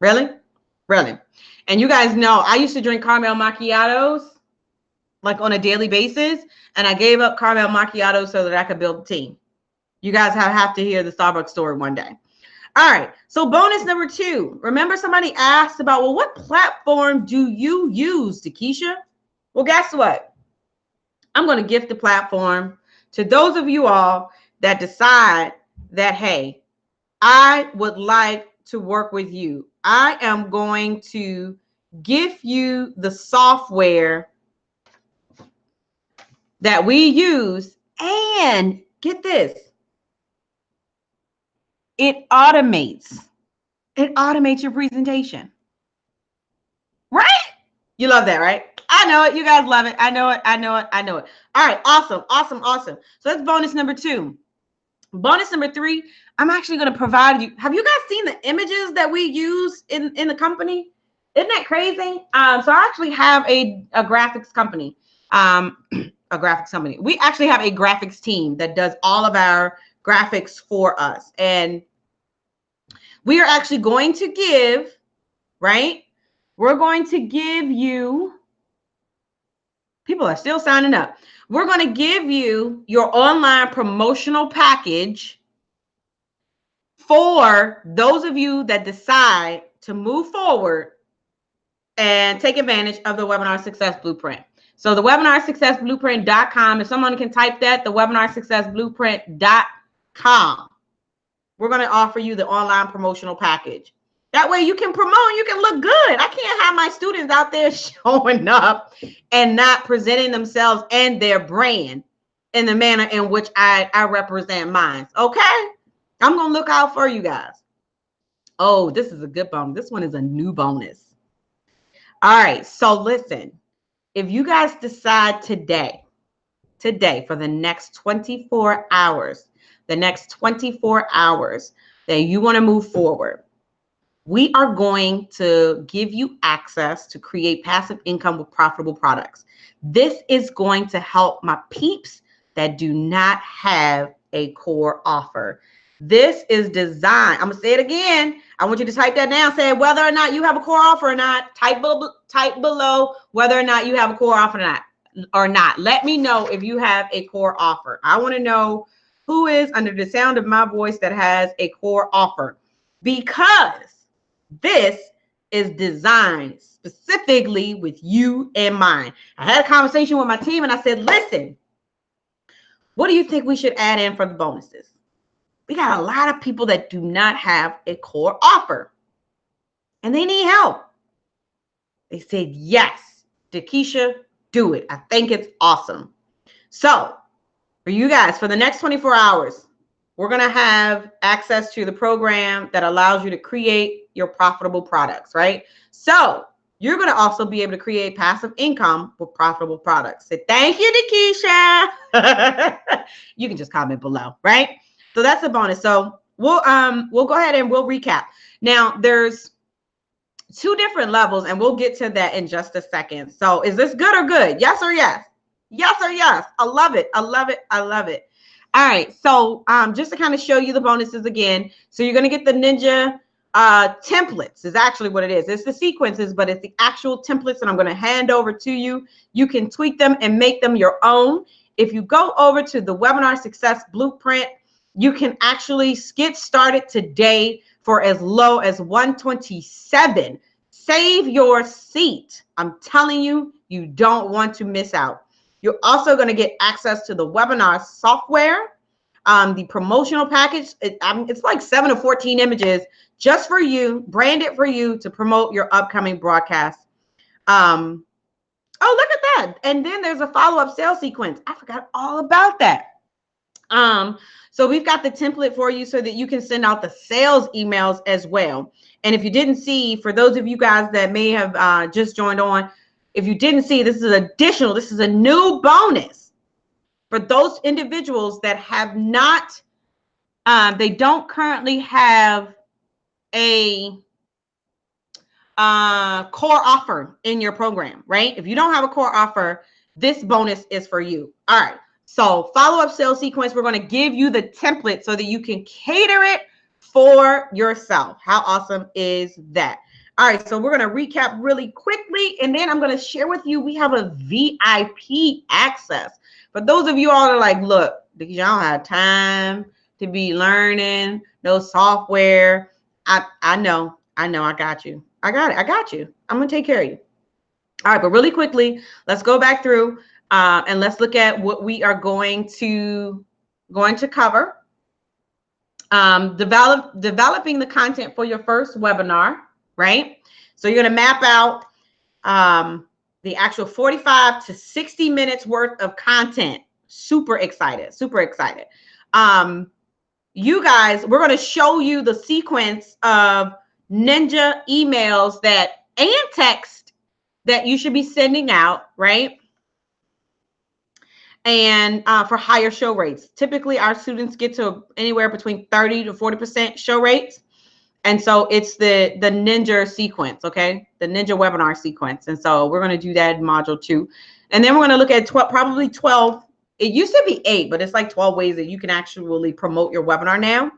Really? Really. And you guys know I used to drink caramel macchiatos like on a daily basis, and I gave up caramel macchiatos so that I could build a team. You guys have to hear the Starbucks story one day. All right, so bonus number 2. Remember somebody asked about, well, what platform do you use, DeKesha? Well, guess what? I'm going to gift the platform to those of you all that decide that, hey, I would like to work with you. I am going to give you the software that we use, and get this, it automates your presentation, right? You love that, right? I know it. You guys love it. I know it. All right, awesome. So that's bonus number 2. Bonus number 3, I'm actually going to provide you. Have you guys seen the images that we use in the company? Isn't that crazy? So I actually have a graphics company. A graphics company. We actually have a graphics team that does all of our graphics for us. And we are actually going to give, right? We're going to give you, people are still signing up. We're going to give you your online promotional package for those of you that decide to move forward and take advantage of the Webinar Success Blueprint. So the webinarsuccessblueprint.com, if someone can type that, the webinarsuccessblueprint.com, we're going to offer you the online promotional package. That way you can promote, you can look good. I can't have my students out there showing up and not presenting themselves and their brand in the manner in which I represent mine. Okay? I'm going to look out for you guys. Oh, this is a good bonus. This one is a new bonus. All right. So listen, if you guys decide today, for the next 24 hours, that you want to move forward, we are going to give you access to create passive income with profitable products. This is going to help my peeps that do not have a core offer. This is designed. I'm going to say it again. I want you to type that down. Say whether or not you have a core offer or not. Type below whether or not you have a core offer or not. Let me know if you have a core offer. I want to know who is under the sound of my voice that has a core offer, because this is designed specifically with you in mind. I had a conversation with my team and I said, listen, what do you think we should add in for the bonuses? We got a lot of people that do not have a core offer and they need help. They said, yes, DeKesha, do it. I think it's awesome. So for you guys, for the next 24 hours, we're going to have access to the program that allows you to create your profitable products, right? So you're going to also be able to create passive income with profitable products. Say, thank you, DeKesha. You can just comment below, right? So that's a bonus. So we'll go ahead and we'll recap. Now there's 2 different levels and we'll get to that in just a second. So is this good or good? Yes or yes? Yes or yes? I love it. I love it. I love it. All right. So just to kind of show you the bonuses again. So you're going to get the Ninja templates is actually what it is. It's the sequences, but it's the actual templates that I'm going to hand over to you. You can tweak them and make them your own. If you go over to the Webinar Success Blueprint, you can actually get started today for as low as $127. Save your seat. I'm telling you, you don't want to miss out. You're also going to get access to the webinar software, the promotional package. It's like 7 or 14 images just for you, branded for you to promote your upcoming broadcast. Oh, look at that. And then there's a follow-up sales sequence. I forgot all about that. So we've got the template for you so that you can send out the sales emails as well. And if you didn't see, for those of you guys that may have just joined on, if you didn't see, this is additional. This is a new bonus for those individuals that have not, they don't currently have a core offer in your program, right? If you don't have a core offer, this bonus is for you. All right. So follow-up sales sequence, we're going to give you the template so that you can cater it for yourself. How awesome is that? All right, so we're going to recap really quickly, and then I'm going to share with you, we have a VIP access. For those of you all that are like, look, I don't have time to be learning no software. I know, I got you. I got you. I'm going to take care of you. All right, but really quickly, let's go back through and let's look at what we are going to cover. Developing the content for your first webinar, right? So you're going to map out the actual 45 to 60 minutes worth of content. Super excited, super excited. You guys, we're going to show you the sequence of Ninja emails and text that you should be sending out, right? and for higher show rates. Typically, our students get to anywhere between 30 to 40% show rates. And so it's the ninja sequence, okay? The ninja webinar sequence. And so we're going to do that in module 2. And then we're going to look at probably 12. It used to be 8, but it's like 12 ways that you can actually promote your webinar now.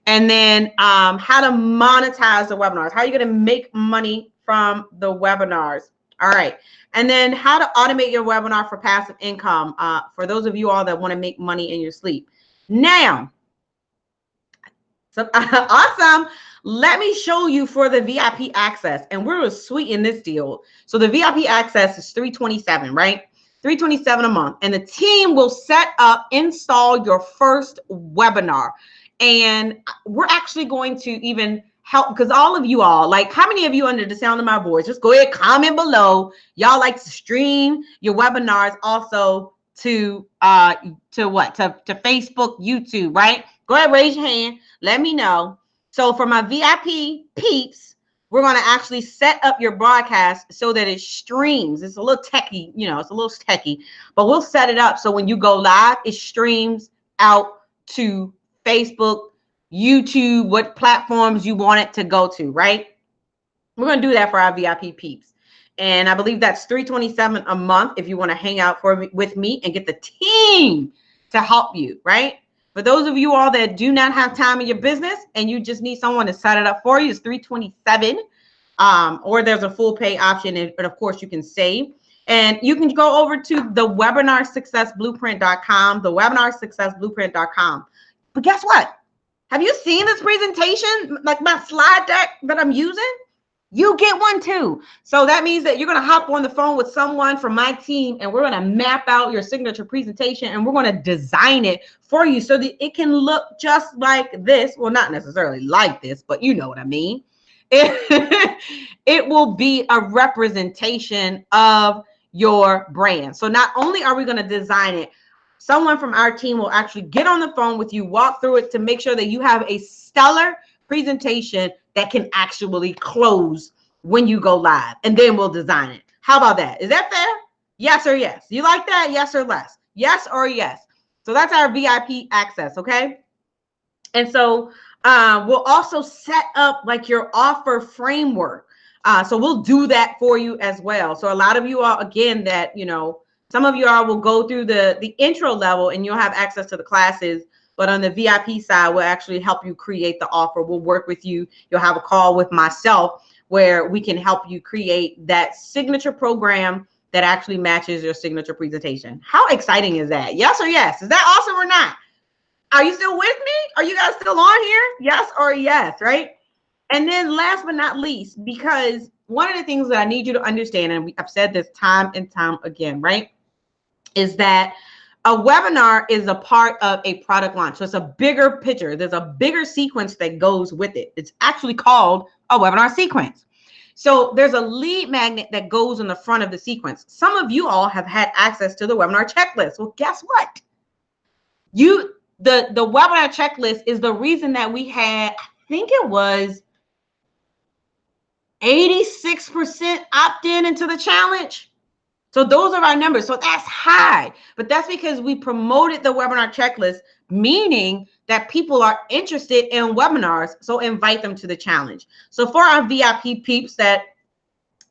And then how to monetize the webinars. How are you going to make money from the webinars? All right. And then how to automate your webinar for passive income for those of you all that want to make money in your sleep. Now, so awesome. Let me show you for the VIP access. And we're sweetening this deal. So the VIP access is $327, right? $327 a month. And the team will set up, install your first webinar. And we're actually going to even help, because all of you all, like, how many of you under the sound of my voice, just go ahead, comment below. Y'all like to stream your webinars also to what? To Facebook, YouTube, right? Go ahead, raise your hand. Let me know. So for my VIP peeps, we're going to actually set up your broadcast so that it streams. It's a little techie, it's a little techie, but we'll set it up so when you go live, it streams out to Facebook, YouTube, what platforms you want it to go to, right? We're going to do that for our VIP peeps. And I believe that's $327 a month if you want to hang out with me and get the team to help you, right? For those of you all that do not have time in your business and you just need someone to set it up for you, it's $327. Or there's a full pay option, and of course you can save. And you can go over to the webinarsuccessblueprint.com, the webinarsuccessblueprint.com. But guess what? Have you seen this presentation, like my slide deck that I'm using? You get one too. So that means that you're going to hop on the phone with someone from my team and we're going to map out your signature presentation and we're going to design it for you so that it can look just like this. Well, not necessarily like this, but you know what I mean. It will be a representation of your brand. So not only are we going to design it, someone from our team will actually get on the phone with you, walk through it to make sure that you have a stellar presentation that can actually close when you go live, and then we'll design it. How about that? Is that fair? Yes or yes? You like that? Yes or less? Yes or yes? So that's our VIP access, okay? And so we'll also set up like your offer framework. So we'll do that for you as well. So a lot of you all, again, that, some of you all will go through the intro level and you'll have access to the classes. But on the VIP side, we'll actually help you create the offer. We'll work with you. You'll have a call with myself where we can help you create that signature program that actually matches your signature presentation. How exciting is that? Yes or yes? Is that awesome or not? Are you still with me? Are you guys still on here? Yes or yes, right? And then last but not least, because one of the things that I need you to understand, and I've said this time and time again, right, is that a webinar is a part of a product launch. So it's a bigger picture. There's a bigger sequence that goes with it. It's actually called a webinar sequence. So there's a lead magnet that goes in the front of the sequence. Some of you all have had access to the webinar checklist. Well, guess what? The webinar checklist is the reason that we had, I think it was 86% opt-in into the challenge. So those are our numbers. So that's high, but that's because we promoted the webinar checklist, meaning that people are interested in webinars. So invite them to the challenge. So for our VIP peeps that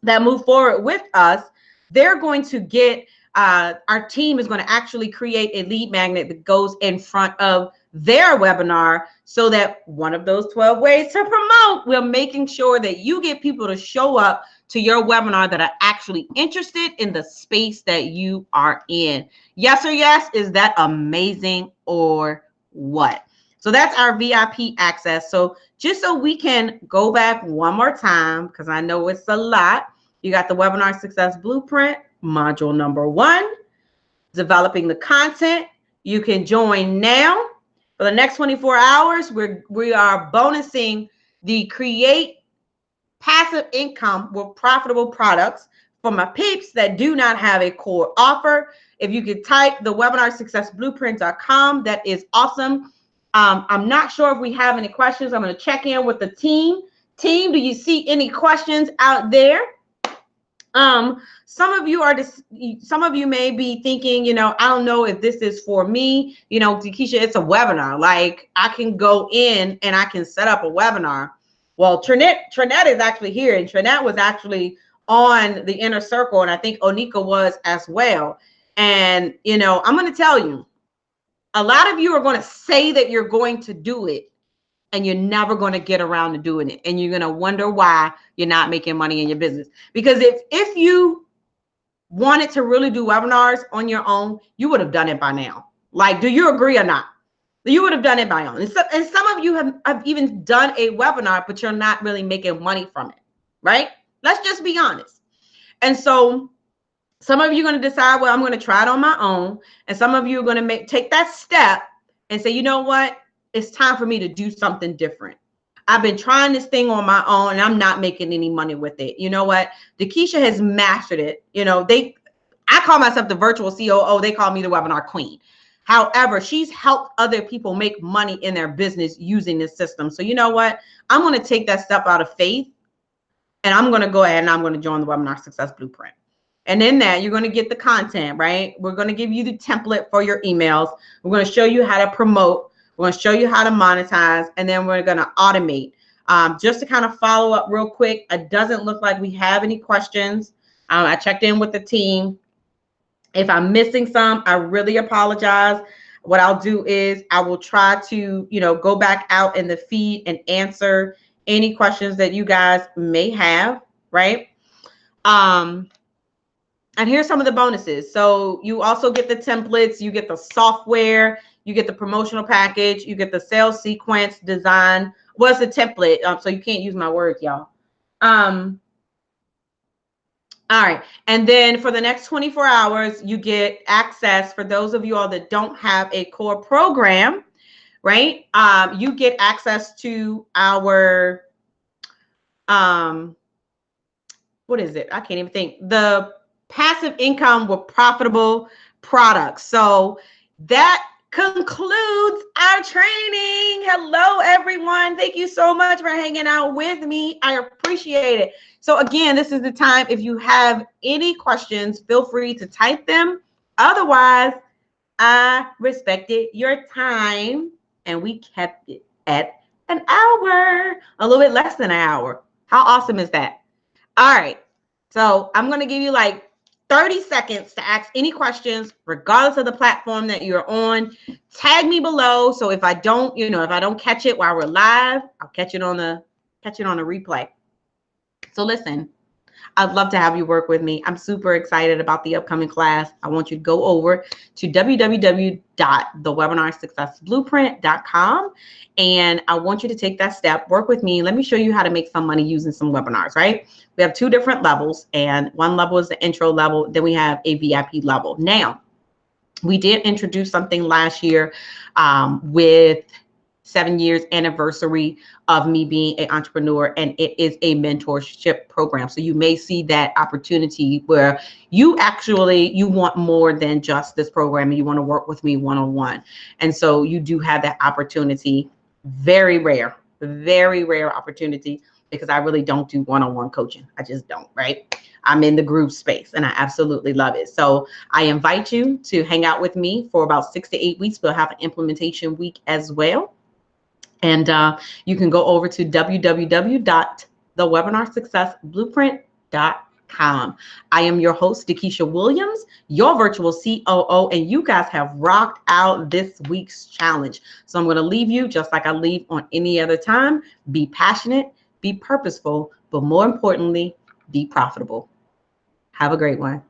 move forward with us, they're going to get, our team is going to actually create a lead magnet that goes in front of their webinar so that one of those 12 ways to promote, we're making sure that you get people to show up to your webinar that are actually interested in the space that you are in. Yes or yes? Is that amazing or what? So that's our VIP access. So just so we can go back one more time, because I know it's a lot, you got the Webinar Success Blueprint, module number 1, developing the content. You can join now. For the next 24 hours, we are bonusing the Create Passive Income with Profitable Products for my peeps that do not have a core offer. If you could type the webinarsuccessblueprint.com, that is awesome. I'm not sure if we have any questions. I'm going to check in with the team. Team, do you see any questions out there? Some of you are just, some of you may be thinking, I don't know if this is for me. DeKesha, it's a webinar. Like, I can go in and I can set up a webinar. Well, Trinette is actually here, and Trinette was actually on the inner circle, and I think Onika was as well. And I'm going to tell you, a lot of you are going to say that you're going to do it, and you're never going to get around to doing it, and you're going to wonder why you're not making money in your business. Because if you wanted to really do webinars on your own, you would have done it by now. Like, do you agree or not? You would have done it by now. And some of you have even done a webinar, but you're not really making money from it, right? Let's just be honest. And so some of you are going to decide, well, I'm going to try it on my own. And some of you are going to take that step and say, you know what? It's time for me to do something different. I've been trying this thing on my own and I'm not making any money with it. You know what? DeKesha has mastered it. I call myself the virtual COO. They call me the webinar queen. However, she's helped other people make money in their business using this system. So you know what? I'm going to take that step out of faith, and I'm going to go ahead and I'm going to join the Webinar Success Blueprint. And in that, you're going to get the content, right? We're going to give you the template for your emails. We're going to show you how to promote. We're going to show you how to monetize, and then we're going to automate. Just to kind of follow up real quick, it doesn't look like we have any questions. I checked in with the team. If I'm missing some, I really apologize. What I'll do is I will try to, go back out in the feed and answer any questions that you guys may have, right? And here's some of the bonuses. So you also get the templates, you get the software, you get the promotional package, you get the sales sequence design. What's the template? So you can't use my words, y'all. All right. And then for the next 24 hours, you get access. For those of you all that don't have a core program, right? You get access to our, what is it? I can't even think. The passive income with profitable products. So that concludes our training. Hello, everyone. Thank you so much for hanging out with me. I appreciate it. So again, this is the time. If you have any questions, feel free to type them. Otherwise, I respected your time, and we kept it at an hour, a little bit less than an hour. How awesome is that? All right. So I'm going to give you like 30 seconds to ask any questions, regardless of the platform that you're on. Tag me below. So if I don't, if I don't catch it while we're live, I'll catch it on the replay. So listen, I'd love to have you work with me. I'm super excited about the upcoming class. I want you to go over to www.thewebinarsuccessblueprint.com. And I want you to take that step, work with me. Let me show you how to make some money using some webinars, right? We have 2 different levels, and one level is the intro level. Then we have a VIP level. Now, we did introduce something last year with 7 years anniversary of me being an entrepreneur, and it is a mentorship program. So you may see that opportunity where you want more than just this program, and you want to work with me one-on-one. And so you do have that opportunity. Very rare opportunity, because I really don't do one-on-one coaching. I just don't, right? I'm in the group space, and I absolutely love it. So I invite you to hang out with me for about 6 to 8 weeks. We'll have an implementation week as well. And you can go over to www.thewebinarsuccessblueprint.com. I am your host, DeKesha Williams, your virtual COO, and you guys have rocked out this week's challenge. So I'm going to leave you just like I leave on any other time. Be passionate, be purposeful, but more importantly, be profitable. Have a great one.